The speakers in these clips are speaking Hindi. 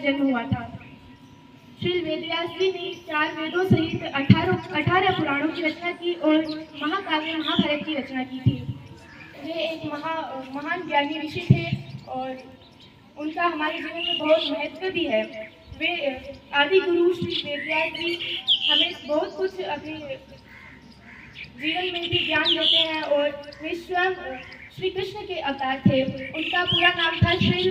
जन्म हुआ था। श्री वेदव्यास जी ने 4 वेदों सहित 18 पुराणों की रचना की और महाकाव्य महाभारत की रचना की थी। वे एक महान ज्ञानी ऋषि थे और उनका हमारे जीवन में बहुत महत्व भी है। वे आदि गुरु श्री वेदव्यास जी हमें बहुत कुछ अपने जीवन में भी ज्ञान देते हैं और वे स्वयं श्री कृष्ण के अवतार थे। उनका पूरा नाम था श्री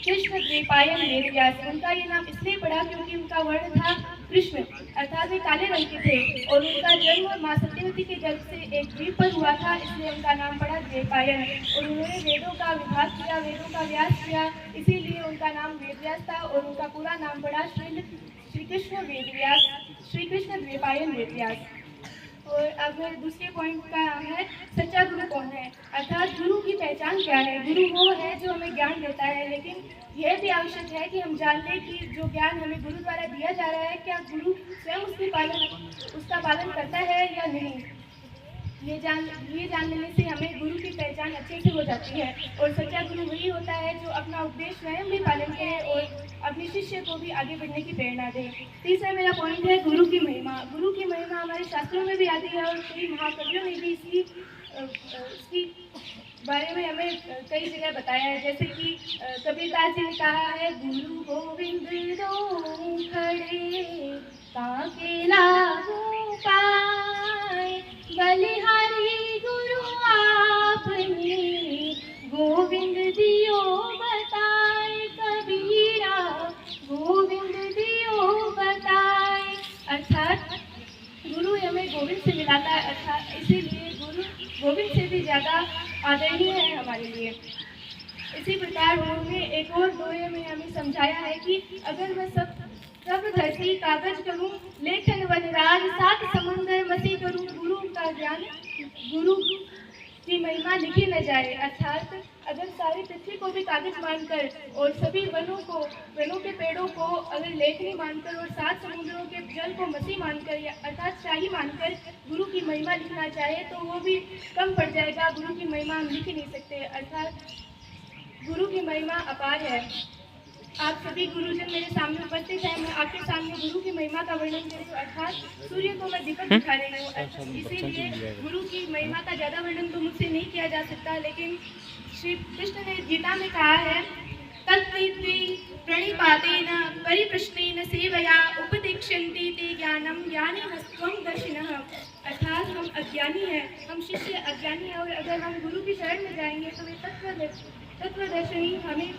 कृष्ण द्वैपायन वेदव्यास। उनका ये नाम इसलिए पड़ा क्योंकि उनका वर्ण था कृष्ण, अर्थात वे काले रंग के थे और उनका जन्म माँ सत्यवती के गर्भ से एक द्वीप पर हुआ था, इसलिए उनका नाम पड़ा द्वैपायन। और उन्होंने वेदों का विभाग किया, वेदों का व्यास किया, इसीलिए उनका नाम वेदव्यास था और उनका पूरा नाम पड़ा श्री कृष्ण वेदव्यास, श्री कृष्ण द्वैपायन वेदव्यास। और अब मेरे दूसरे पॉइंट का नाम है सच्चा गुरु कौन है, अर्थात गुरु की पहचान क्या है। गुरु वो है जो हमें ज्ञान देता है, लेकिन यह भी आवश्यक है कि हम जान लें कि जो ज्ञान हमें गुरु द्वारा दिया जा रहा है, क्या गुरु स्वयं उसका पालन करता है या नहीं। ये जान लेने से हमें गुरु की पहचान अच्छे से हो जाती है। और सच्चा गुरु वही होता है जो अपना उपदेश स्वयं भी पालन करे और अपने शिष्य को भी आगे बढ़ने की प्रेरणा दे। तीसरा मेरा पॉइंट है गुरु की महिमा। गुरु की महिमा हमारे शास्त्रों में भी आती है और कई महाकवियों ने भी इसकी बारे में हमें कई जगह बताया है। जैसे कि कबीरदास जी ने कहा है, गुरु गोविंद दो खड़े ताके लागू पाए, बलिहारी गुरु आपने गोविंद दियो बताए, कबीरा गोविंद दियो बताए। अर्थात गुरु हमें गोविंद से मिलाता है, अर्थात इसीलिए गुरु गोविंद से भी ज़्यादा आदरणीय है हमारे लिए। इसी प्रकार उन्होंने एक और दोहे में हमें समझाया है कि अगर मैं सब धरती कागज करूं, लेखन वनराज सात समंदर मसी करूं, गुरु का ज्ञान गुरु की महिमा लिखी न जाए। अर्थात अगर सारी पृथ्वी को भी कागज मानकर और सभी वनों के पेड़ों को अगर लेखनी मानकर और 7 समुद्रों के जल को मसी मानकर या अर्थात शाही मानकर गुरु की महिमा लिखना चाहे तो वो भी कम पड़ जाएगा। गुरु की महिमा हम लिख ही नहीं सकते। अर्थात गुरु की महिमा अपार है। आप सभी गुरुजन मेरे सामने उपस्थित हैं, मैं आपके सामने गुरु की महिमा का वर्णन कर रही हूँ। अर्थात सूर्य को मैं दीपक दिखा रही हूँ, इसीलिए गुरु की महिमा का ज़्यादा वर्णन तो मुझसे नहीं किया जा सकता। लेकिन श्री कृष्ण ने गीता में कहा है, तत्विद्वि प्रणिपातेन परिप्रश्नेन सेवया उपदेक्ष्यन्ति ते ज्ञानम ज्ञानेन त्वं दर्शिनः। अर्थात हम अज्ञानी हैं, हम शिष्य अज्ञानी हैं और अगर हम गुरु की शरण में जाएंगे तो वे तत्वदर्शी हमें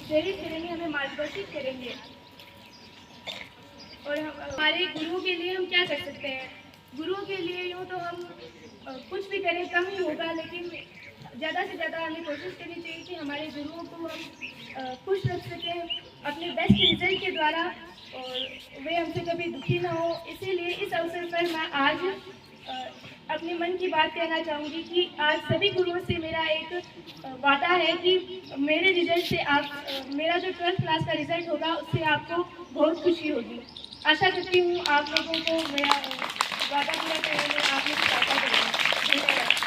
प्रेरित करेंगे, हमें मार्गदर्शित करेंगे। और हमारे गुरुओं के लिए हम क्या कर सकते हैं। गुरुओं के लिए यूँ तो हम कुछ भी करें कम ही होगा, लेकिन ज़्यादा से ज़्यादा हमें कोशिश करनी चाहिए कि हमारे गुरुओं को हम खुश रख सकें अपने बेस्ट रिजल्ट के द्वारा और वे हमसे कभी दुखी ना हो। इसीलिए इस अवसर पर मैं आज अपने मन की बात कहना चाहूँगी कि आज सभी गुरुओं से मेरा एक वादा है कि मेरे रिजल्ट से मेरा जो 12th क्लास का रिजल्ट होगा उससे आपको बहुत खुशी होगी। आशा करती हूँ आप लोगों को मेरा वादा पूरा करने में आप लोग सहायता करेंगे। धन्यवाद।